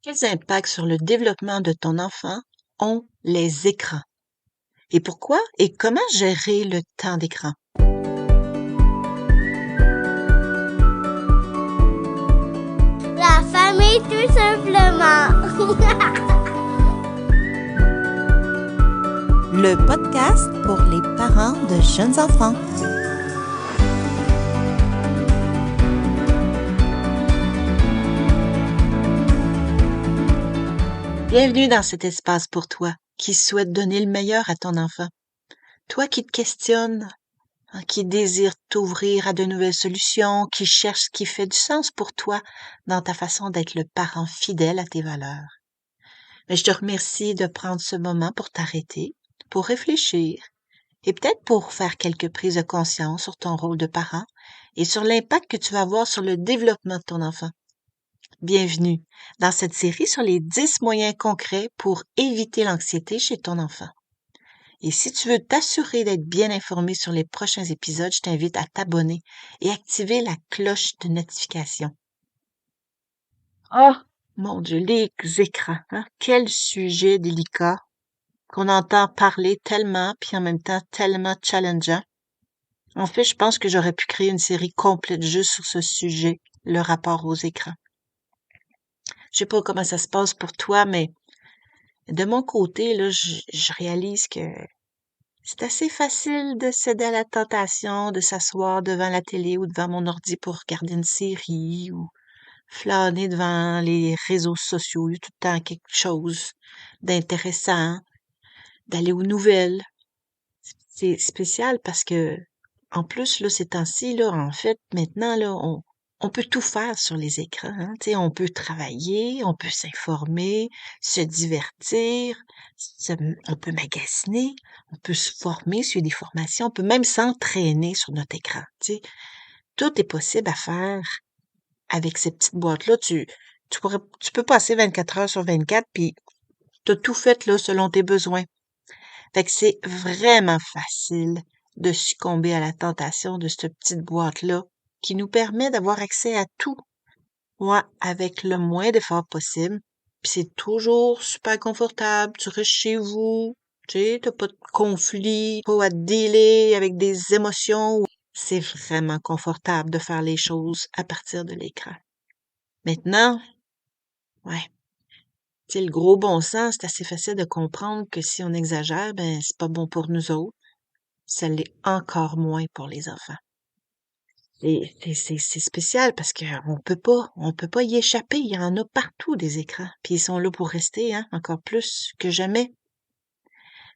Quels impacts sur le développement de ton enfant ont les écrans? Et pourquoi? Et comment gérer le temps d'écran? La famille, tout simplement. Le podcast pour les parents de jeunes enfants. Bienvenue dans cet espace pour toi qui souhaite donner le meilleur à ton enfant. Toi qui te questionnes, qui désire t'ouvrir à de nouvelles solutions, qui cherche ce qui fait du sens pour toi dans ta façon d'être le parent fidèle à tes valeurs. Mais je te remercie de prendre ce moment pour t'arrêter, pour réfléchir et peut-être pour faire quelques prises de conscience sur ton rôle de parent et sur l'impact que tu vas avoir sur le développement de ton enfant. Bienvenue dans cette série sur les 10 moyens concrets pour éviter l'anxiété chez ton enfant. Et si tu veux t'assurer d'être bien informé sur les prochains épisodes, je t'invite à t'abonner et activer la cloche de notification. Oh, mon Dieu, les écrans, hein? Quel sujet délicat qu'on entend parler tellement, puis en même temps tellement challengeant. En fait, je pense que j'aurais pu créer une série complète juste sur ce sujet, le rapport aux écrans. Je sais pas comment ça se passe pour toi, mais de mon côté, là, je réalise que c'est assez facile de céder à la tentation de s'asseoir devant la télé ou devant mon ordi pour regarder une série ou flâner devant les réseaux sociaux. Il y a tout le temps quelque chose d'intéressant, d'aller aux nouvelles. C'est spécial parce que, en plus, là, ces temps-ci, là, en fait, maintenant, là, on peut tout faire sur les écrans, hein. Tu sais, on peut travailler, on peut s'informer, se divertir, on peut magasiner, on peut se former sur des formations, on peut même s'entraîner sur notre écran, tu sais. Tout est possible à faire avec ces petites boîtes-là. Tu peux passer 24 heures sur 24, puis t'as tout fait, là, selon tes besoins. Fait que c'est vraiment facile de succomber à la tentation de cette petite boîte-là qui nous permet d'avoir accès à tout. Ouais, avec le moins d'efforts possible. Puis c'est toujours super confortable. Tu restes chez vous. Tu sais, t'as pas de conflit, pas à te dealer avec des émotions. C'est vraiment confortable de faire les choses à partir de l'écran. Maintenant, ouais, tu sais, le gros bon sens, c'est assez facile de comprendre que si on exagère, ben, c'est pas bon pour nous autres. Ça l'est encore moins pour les enfants. Et c'est spécial parce que on peut pas y échapper. Il y en a partout des écrans. Puis ils sont là pour rester, hein, encore plus que jamais.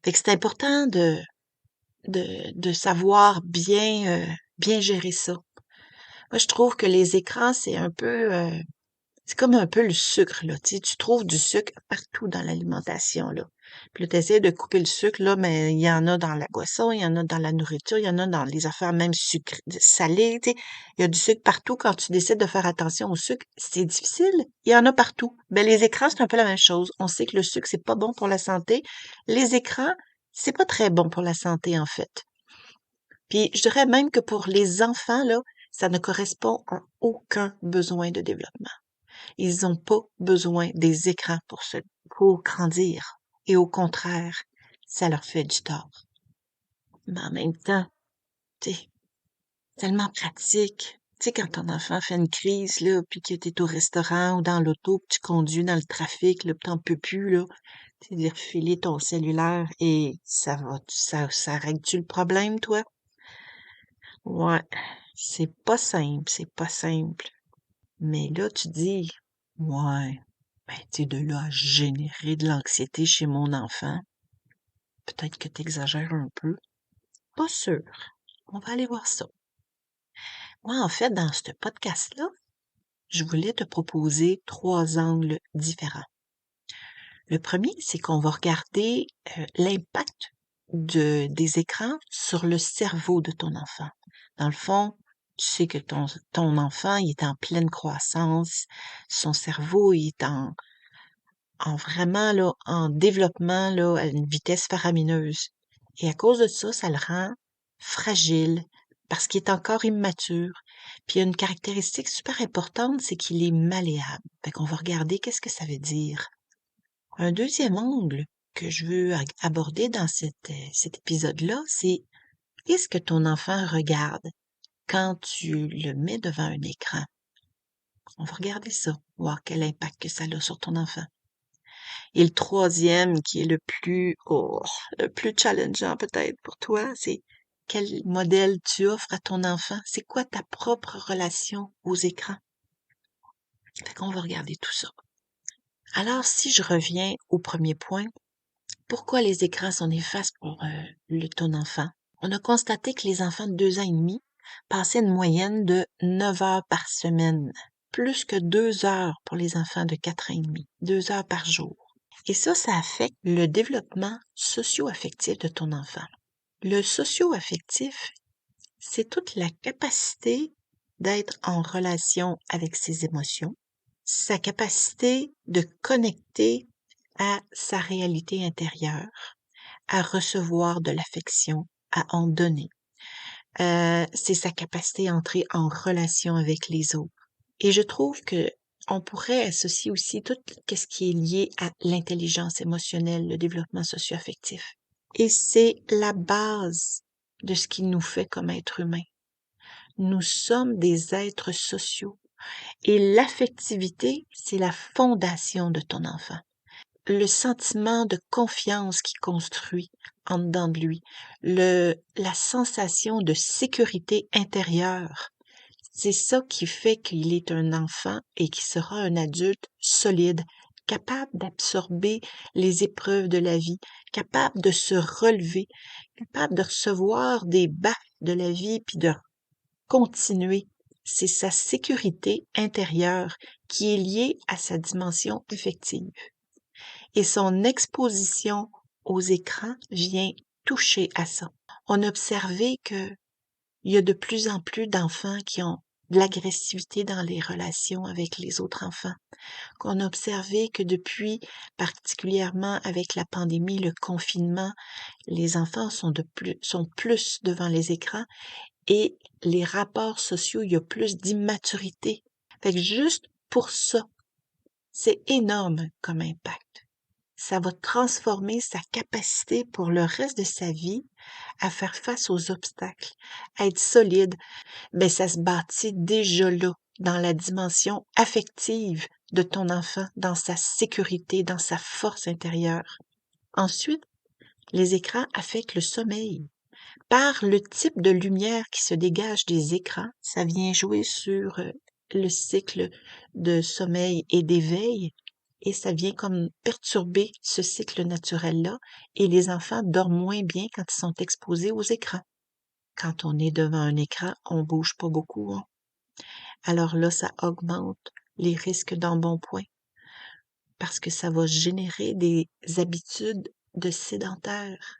Fait que c'est important de savoir bien gérer ça. Moi, je trouve que les écrans, c'est comme un peu le sucre, là. Tu sais, tu trouves du sucre partout dans l'alimentation, là. Puis là, tu essaies de couper le sucre, là, mais il y en a dans la boisson, il y en a dans la nourriture, il y en a dans les affaires même sucrées, salées, tu sais. Il y a du sucre partout. Quand tu décides de faire attention au sucre, c'est difficile. Il y en a partout. Ben, les écrans, c'est un peu la même chose. On sait que le sucre, c'est pas bon pour la santé. Les écrans, c'est pas très bon pour la santé, en fait. Puis, je dirais même que pour les enfants, là, ça ne correspond à aucun besoin de développement. Ils n'ont pas besoin des écrans pour grandir. Et au contraire, ça leur fait du tort. Mais en même temps, tu sais, tellement pratique. Tu sais, quand ton enfant fait une crise, là, puis que t'es au restaurant ou dans l'auto, puis tu conduis dans le trafic, là, puis t'en peux plus, là, tu sais, de refiler ton cellulaire et ça règle-tu le problème, toi? Ouais, c'est pas simple, c'est pas simple. Mais là, tu dis, ouais, ben, tu sais, de là à générer de l'anxiété chez mon enfant, peut-être que t'exagères un peu. Pas sûr. On va aller voir ça. Moi, en fait, dans ce podcast-là, je voulais te proposer 3 angles différents. Le premier, c'est qu'on va regarder l'impact des écrans sur le cerveau de ton enfant. Dans le fond, tu sais que ton enfant, il est en pleine croissance, son cerveau, il est en vraiment là, en développement à une vitesse faramineuse. Et à cause de ça, ça le rend fragile, parce qu'il est encore immature. Puis il y a une caractéristique super importante, c'est qu'il est malléable. Fait qu'on va regarder qu'est-ce que ça veut dire. Un deuxième angle que je veux aborder dans cet épisode-là, c'est qu'est-ce que ton enfant regarde quand tu le mets devant un écran? On va regarder ça, voir quel impact que ça a sur ton enfant. Et le troisième, qui est le plus challengeant peut-être pour toi, c'est quel modèle tu offres à ton enfant? C'est quoi ta propre relation aux écrans? Fait qu'on va regarder tout ça. Alors, si je reviens au premier point, pourquoi les écrans sont néfastes pour ton enfant? On a constaté que les enfants de 2 ans et demi passaient une moyenne de 9 heures par semaine, plus que 2 heures pour les enfants de 4 ans et demi, 2 heures par jour. Et ça affecte le développement socio-affectif de ton enfant. Le socio-affectif, c'est toute la capacité d'être en relation avec ses émotions, sa capacité de connecter à sa réalité intérieure, à recevoir de l'affection, à en donner. C'est sa capacité à entrer en relation avec les autres. Et je trouve que on pourrait associer aussi tout ce qui est lié à l'intelligence émotionnelle, le développement socio-affectif. Et c'est la base de ce qui nous fait comme être humain. Nous sommes des êtres sociaux. Et l'affectivité, c'est la fondation de ton enfant. Le sentiment de confiance qu'il construit en dedans de lui, la sensation de sécurité intérieure, c'est ça qui fait qu'il est un enfant et qu'il sera un adulte solide, capable d'absorber les épreuves de la vie, capable de se relever, capable de recevoir des baffes de la vie puis de continuer. C'est sa sécurité intérieure qui est liée à sa dimension affective. Et son exposition aux écrans vient toucher à ça. On a observé que il y a de plus en plus d'enfants qui ont de l'agressivité dans les relations avec les autres enfants. Qu'on a observé que depuis, particulièrement avec la pandémie, le confinement, les enfants sont plus devant les écrans et les rapports sociaux, il y a plus d'immaturité. Fait que juste pour ça, c'est énorme comme impact. Ça va transformer sa capacité pour le reste de sa vie à faire face aux obstacles, à être solide. Ben, ça se bâtit déjà là, dans la dimension affective de ton enfant, dans sa sécurité, dans sa force intérieure. Ensuite, les écrans affectent le sommeil. Par le type de lumière qui se dégage des écrans, ça vient jouer sur le cycle de sommeil et d'éveil et ça vient comme perturber ce cycle naturel-là et les enfants dorment moins bien quand ils sont exposés aux écrans. Quand on est devant un écran, on bouge pas beaucoup. Hein? Alors là, ça augmente les risques d'embonpoint parce que ça va générer des habitudes de sédentaire.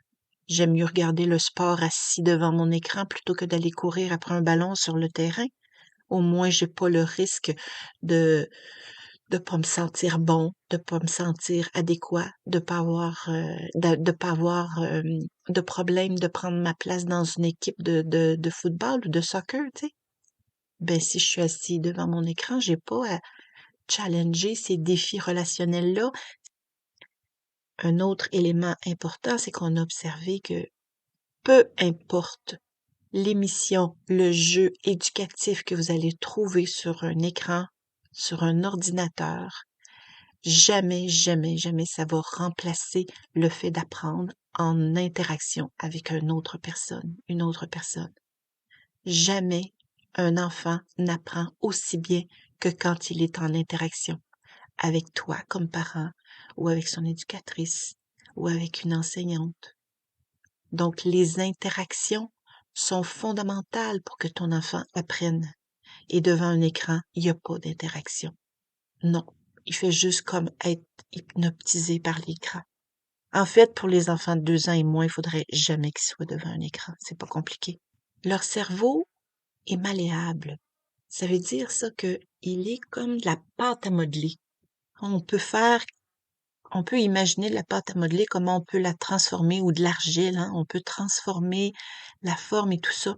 J'aime mieux regarder le sport assis devant mon écran plutôt que d'aller courir après un ballon sur le terrain. Au moins, j'ai pas le risque de pas me sentir bon, de pas me sentir adéquat, de pas avoir de problème de prendre ma place dans une équipe de football ou de soccer, tu sais. Ben si je suis assis devant mon écran, j'ai pas à challenger ces défis relationnels-là. Un autre élément important, c'est qu'on a observé que peu importe l'émission, le jeu éducatif que vous allez trouver sur un écran, sur un ordinateur, jamais, jamais, jamais ça va remplacer le fait d'apprendre en interaction avec une autre personne. Jamais un enfant n'apprend aussi bien que quand il est en interaction avec toi comme parent ou avec son éducatrice ou avec une enseignante. Donc, les interactions sont fondamentales pour que ton enfant apprenne. Et devant un écran, il n'y a pas d'interaction. Non, il fait juste comme être hypnotisé par l'écran. En fait, pour les enfants de 2 ans et moins, il faudrait jamais qu'ils soient devant un écran. C'est pas compliqué. Leur cerveau est malléable. Ça veut dire ça que il est comme de la pâte à modeler. On peut imaginer la pâte à modeler, comment on peut la transformer ou de l'argile, hein? On peut transformer la forme et tout ça.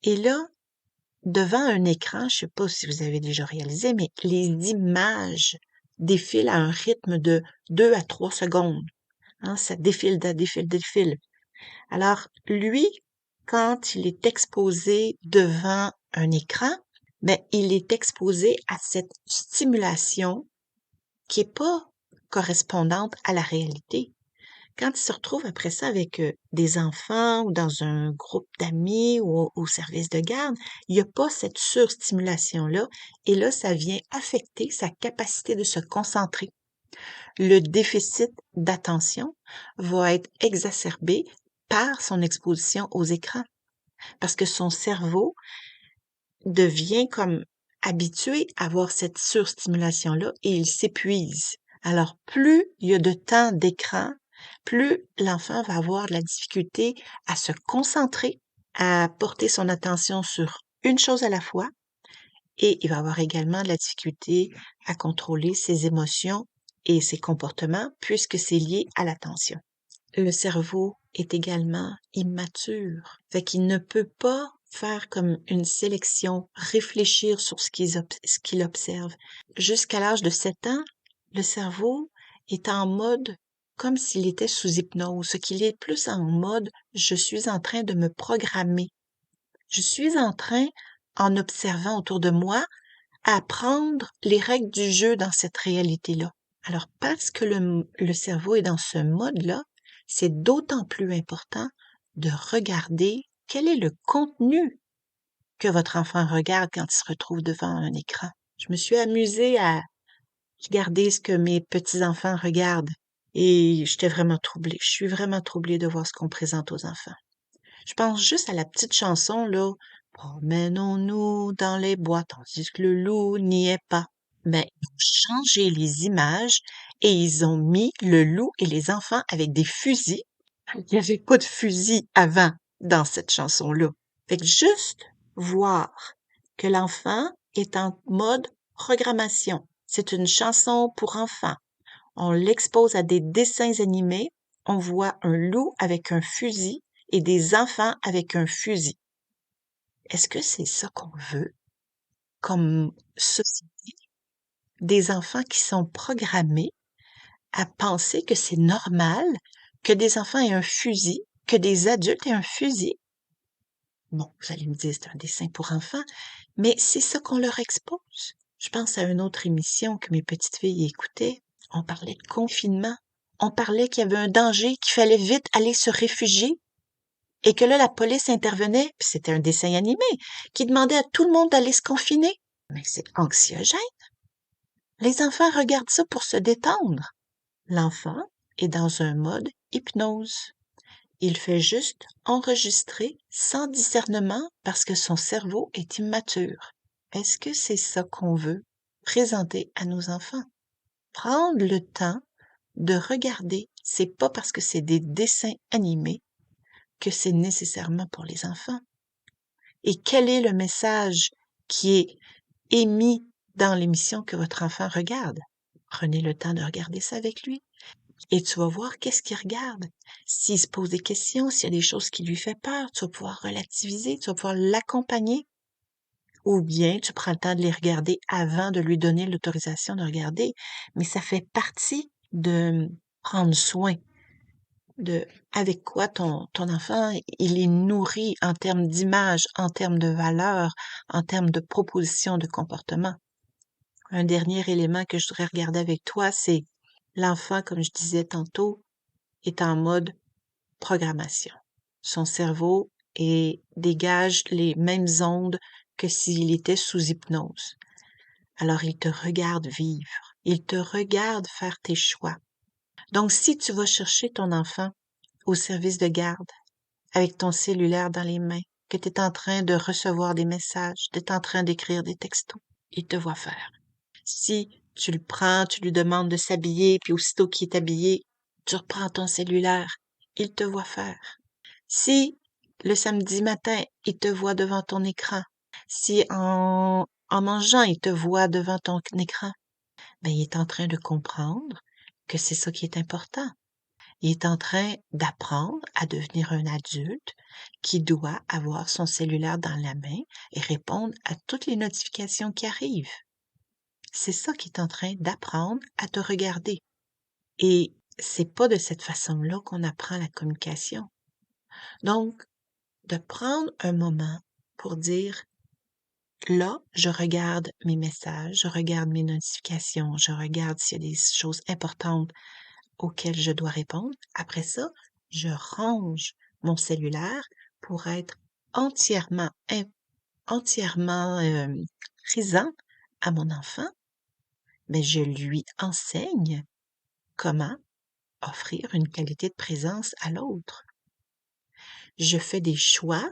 Et là, devant un écran, je sais pas si vous avez déjà réalisé, mais les images défilent à un rythme de 2 à 3 secondes. Hein, ça défile, défile. Alors, lui, quand il est exposé devant un écran, ben, il est exposé à cette stimulation qui est pas correspondante à la réalité. Quand il se retrouve après ça avec des enfants ou dans un groupe d'amis ou au service de garde, il n'y a pas cette surstimulation-là et là, ça vient affecter sa capacité de se concentrer. Le déficit d'attention va être exacerbé par son exposition aux écrans parce que son cerveau devient comme habitué à avoir cette surstimulation-là et il s'épuise. Alors, plus il y a de temps d'écran, plus l'enfant va avoir de la difficulté à se concentrer, à porter son attention sur une chose à la fois et il va avoir également de la difficulté à contrôler ses émotions et ses comportements puisque c'est lié à l'attention. Le cerveau est également immature, fait qu'il ne peut pas faire comme une sélection, réfléchir sur ce qu'il observe. Jusqu'à l'âge de 7 ans, le cerveau est en mode comme s'il était sous hypnose, ce qu'il est plus en mode je suis en train de me programmer. Je suis en train, en observant autour de moi, à apprendre les règles du jeu dans cette réalité-là. Alors, parce que le cerveau est dans ce mode-là, c'est d'autant plus important de regarder quel est le contenu que votre enfant regarde quand il se retrouve devant un écran. Je me suis amusée à regarder ce que mes petits-enfants regardent et j'étais vraiment troublée. Je suis vraiment troublée de voir ce qu'on présente aux enfants. Je pense juste à la petite chanson, là. Promènons-nous dans les bois tandis que le loup n'y est pas. Ben, ils ont changé les images et ils ont mis le loup et les enfants avec des fusils. Il n'y avait pas de fusil avant dans cette chanson-là. Fait que juste voir que l'enfant est en mode programmation. C'est une chanson pour enfants. On l'expose à des dessins animés. On voit un loup avec un fusil et des enfants avec un fusil. Est-ce que c'est ça qu'on veut comme société? Des enfants qui sont programmés à penser que c'est normal que des enfants aient un fusil, que des adultes aient un fusil. Bon, vous allez me dire, c'est un dessin pour enfants, mais c'est ça qu'on leur expose. Je pense à une autre émission que mes petites filles écoutaient. On parlait de confinement. On parlait qu'il y avait un danger, qu'il fallait vite aller se réfugier et que là, la police intervenait, puis c'était un dessin animé, qui demandait à tout le monde d'aller se confiner. Mais c'est anxiogène. Les enfants regardent ça pour se détendre. L'enfant est dans un mode hypnose. Il fait juste enregistrer sans discernement parce que son cerveau est immature. Est-ce que c'est ça qu'on veut présenter à nos enfants? Prendre le temps de regarder, c'est pas parce que c'est des dessins animés que c'est nécessairement pour les enfants. Et quel est le message qui est émis dans l'émission que votre enfant regarde? Prenez le temps de regarder ça avec lui. Et tu vas voir qu'est-ce qu'il regarde. S'il se pose des questions, s'il y a des choses qui lui fait peur, tu vas pouvoir relativiser, tu vas pouvoir l'accompagner. Ou bien tu prends le temps de les regarder avant de lui donner l'autorisation de regarder. Mais ça fait partie de prendre soin de avec quoi ton enfant, il est nourri en termes d'image, en termes de valeurs, en termes de propositions de comportement. Un dernier élément que je voudrais regarder avec toi, c'est l'enfant, comme je disais tantôt, est en mode programmation. Son cerveau dégage les mêmes ondes que s'il était sous hypnose. Alors, il te regarde vivre. Il te regarde faire tes choix. Donc, si tu vas chercher ton enfant au service de garde, avec ton cellulaire dans les mains, que tu es en train de recevoir des messages, tu es en train d'écrire des textos, il te voit faire. Si tu le prends, tu lui demandes de s'habiller, puis aussitôt qu'il est habillé, tu reprends ton cellulaire, il te voit faire. Si le samedi matin, il te voit devant ton écran, si en mangeant, il te voit devant ton écran, ben, il est en train de comprendre que c'est ça qui est important. Il est en train d'apprendre à devenir un adulte qui doit avoir son cellulaire dans la main et répondre à toutes les notifications qui arrivent. C'est ça qu'il est en train d'apprendre à te regarder. Et c'est pas de cette façon-là qu'on apprend la communication. Donc, de prendre un moment pour dire, là, je regarde mes messages, je regarde mes notifications, je regarde s'il y a des choses importantes auxquelles je dois répondre. Après ça, je range mon cellulaire pour être entièrement présent à mon enfant, mais je lui enseigne comment offrir une qualité de présence à l'autre. Je fais des choix,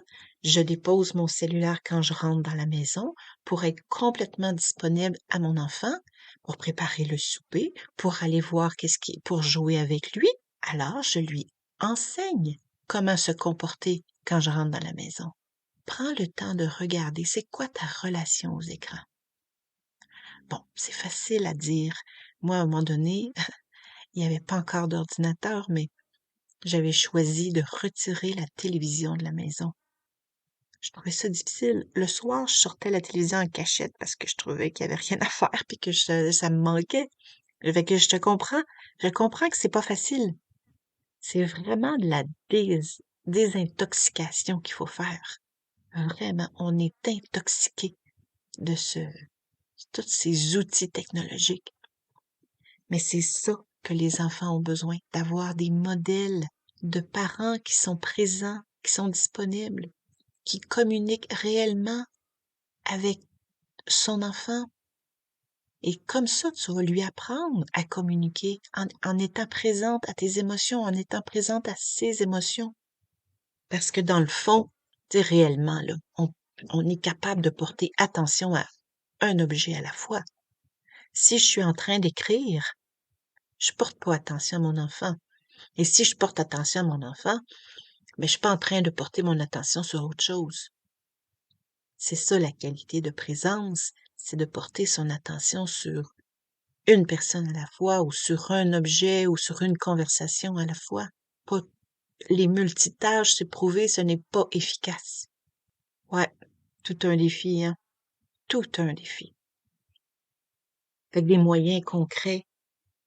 je dépose mon cellulaire quand je rentre dans la maison pour être complètement disponible à mon enfant, pour préparer le souper, pour aller voir pour jouer avec lui. Alors, je lui enseigne comment se comporter quand je rentre dans la maison. Prends le temps de regarder c'est quoi ta relation aux écrans. Bon, c'est facile à dire. Moi, à un moment donné, il n'y avait pas encore d'ordinateur, mais j'avais choisi de retirer la télévision de la maison. Je trouvais ça difficile. Le soir, je sortais la télévision en cachette parce que je trouvais qu'il y avait rien à faire puis que ça me manquait. Fait que je te comprends. Je comprends que c'est pas facile. C'est vraiment de la désintoxication qu'il faut faire. Vraiment, on est intoxiqué de tous ces outils technologiques. Mais c'est ça que les enfants ont besoin, d'avoir des modèles de parents qui sont présents, qui sont disponibles, qui communiquent réellement avec son enfant. Et comme ça, tu vas lui apprendre à communiquer en étant présente à tes émotions, en étant présente à ses émotions. Parce que dans le fond, tu sais, réellement, là, on est capable de porter attention à un objet à la fois. Si je suis en train d'écrire, je porte pas attention à mon enfant. Et si je porte attention à mon enfant, mais je suis pas en train de porter mon attention sur autre chose. C'est ça la qualité de présence, c'est de porter son attention sur une personne à la fois ou sur un objet ou sur une conversation à la fois. Pas les multitâches, c'est prouvé, ce n'est pas efficace. Ouais, tout un défi, hein? Tout un défi. Avec des moyens concrets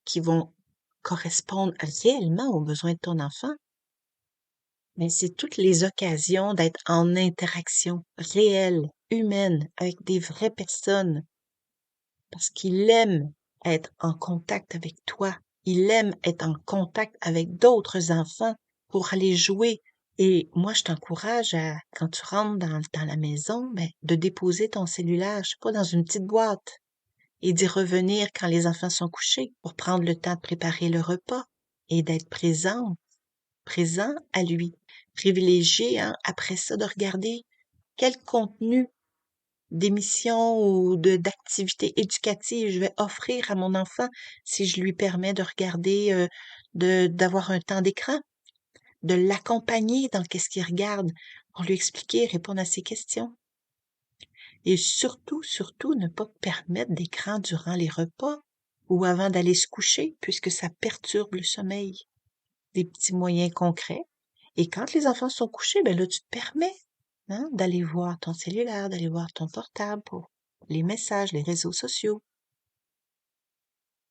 qui vont correspondre réellement aux besoins de ton enfant. Mais c'est toutes les occasions d'être en interaction réelle, humaine, avec des vraies personnes. Parce qu'il aime être en contact avec toi. Il aime être en contact avec d'autres enfants pour aller jouer. Et moi, je t'encourage à, quand tu rentres dans la maison, de déposer ton cellulaire, je sais pas, dans une petite boîte et d'y revenir quand les enfants sont couchés pour prendre le temps de préparer le repas et d'être présent à lui. Privilégier, hein, après ça, de regarder quel contenu d'émissions ou d'activités éducatives je vais offrir à mon enfant si je lui permets de regarder, d'avoir un temps d'écran, de l'accompagner dans qu'est-ce qu'il regarde pour lui expliquer, répondre à ses questions. Et surtout, ne pas permettre d'écran durant les repas ou avant d'aller se coucher puisque ça perturbe le sommeil. Des petits moyens concrets. Et quand les enfants sont couchés, là, tu te permets d'aller voir ton cellulaire, d'aller voir ton portable pour les messages, les réseaux sociaux.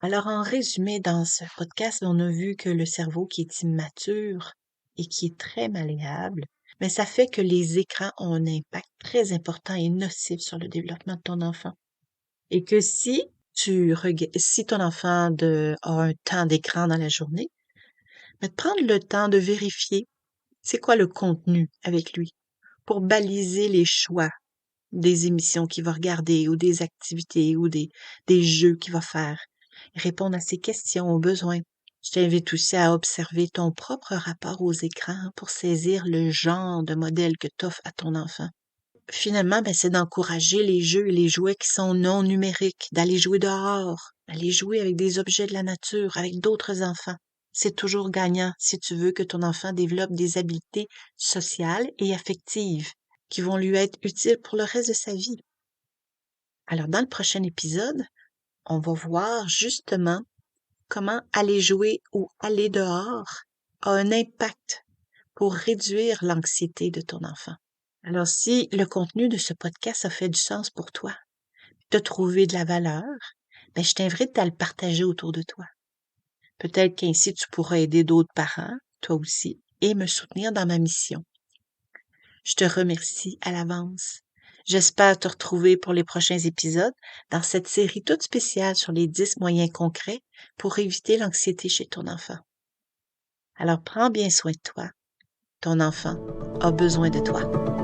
Alors, en résumé, dans ce podcast, on a vu que le cerveau qui est immature et qui est très malléable, mais ça fait que les écrans ont un impact très important et nocif sur le développement de ton enfant. Et que si ton enfant a un temps d'écran dans la journée, de prendre le temps de vérifier c'est quoi le contenu avec lui pour baliser les choix des émissions qu'il va regarder ou des activités ou des jeux qu'il va faire. Répondre à ses questions, aux besoins. Je t'invite aussi à observer ton propre rapport aux écrans pour saisir le genre de modèle que t'offres à ton enfant. Finalement, c'est d'encourager les jeux et les jouets qui sont non numériques, d'aller jouer dehors, d'aller jouer avec des objets de la nature, avec d'autres enfants. C'est toujours gagnant si tu veux que ton enfant développe des habiletés sociales et affectives qui vont lui être utiles pour le reste de sa vie. Alors, dans le prochain épisode, on va voir justement comment aller jouer ou aller dehors a un impact pour réduire l'anxiété de ton enfant. Alors, si le contenu de ce podcast a fait du sens pour toi, t'as trouvé de la valeur, ben, je t'invite à le partager autour de toi. Peut-être qu'ainsi tu pourras aider d'autres parents, toi aussi, et me soutenir dans ma mission. Je te remercie à l'avance. J'espère te retrouver pour les prochains épisodes dans cette série toute spéciale sur les 10 moyens concrets pour éviter l'anxiété chez ton enfant. Alors prends bien soin de toi. Ton enfant a besoin de toi.